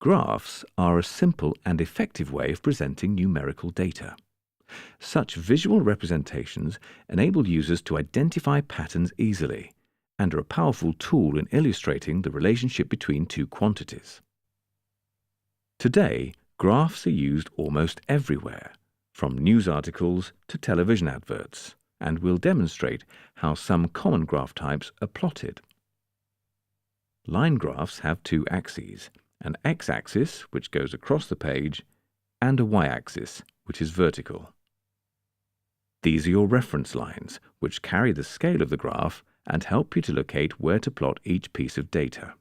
Graphs are a simple and effective way of presenting numerical data. Such visual representations enable users to identify patterns easily and are a powerful tool in illustrating the relationship between two quantities. Today, graphs are used almost everywhere, from news articles to television adverts, and we'll demonstrate how some common graph types are plotted. Line graphs have two axes, an x-axis, which goes across the page, and a y-axis, which is vertical. These are your reference lines, which carry the scale of the graph and help you to locate where to plot each piece of data.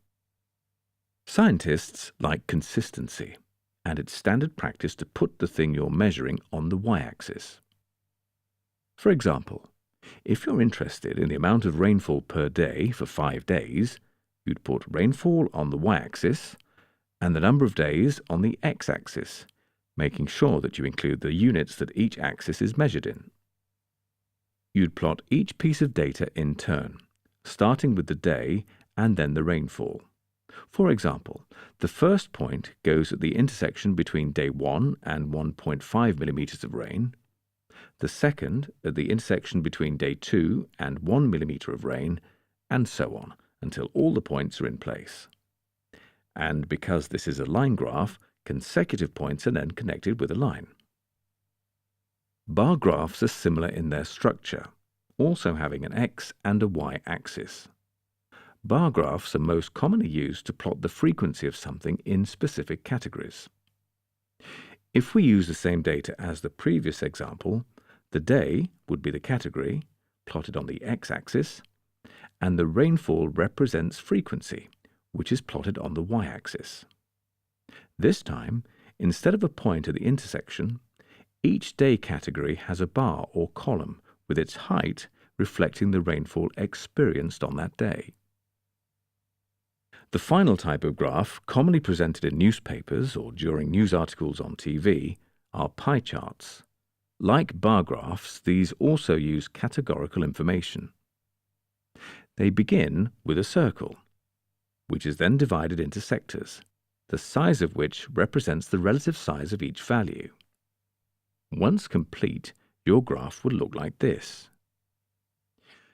Scientists like consistency, and it's standard practice to put the thing you're measuring on the y-axis. For example, if you're interested in the amount of rainfall per day for 5 days, you'd put rainfall on the y-axis and the number of days on the x-axis, making sure that you include the units that each axis is measured in. You'd plot each piece of data in turn, starting with the day and then the rainfall. For example, the first point goes at the intersection between day 1 and 1.5 millimeters of rain, the second at the intersection between day 2 and 1 millimeter of rain, and so on, until all the points are in place. And because this is a line graph, consecutive points are then connected with a line. Bar graphs are similar in their structure, also having an x and a y axis. Bar graphs are most commonly used to plot the frequency of something in specific categories. If we use the same data as the previous example, the day would be the category, plotted on the x-axis, and the rainfall represents frequency, which is plotted on the y-axis. This time, instead of a point at the intersection, each day category has a bar or column with its height reflecting the rainfall experienced on that day. The final type of graph, commonly presented in newspapers or during news articles on TV, are pie charts. Like bar graphs, these also use categorical information. They begin with a circle, which is then divided into sectors, the size of which represents the relative size of each value. Once complete, your graph would look like this.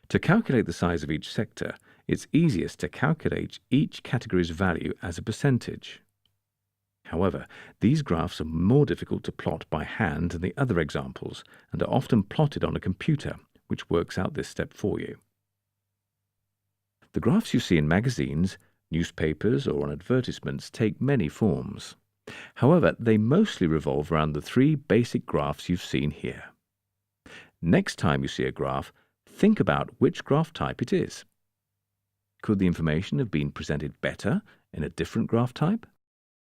To calculate the size of each sector, it's easiest to calculate each category's value as a percentage. However, these graphs are more difficult to plot by hand than the other examples and are often plotted on a computer, which works out this step for you. The graphs you see in magazines, newspapers, or on advertisements take many forms. However, they mostly revolve around the 3 basic graphs you've seen here. Next time you see a graph, think about which graph type it is. Could the information have been presented better in a different graph type?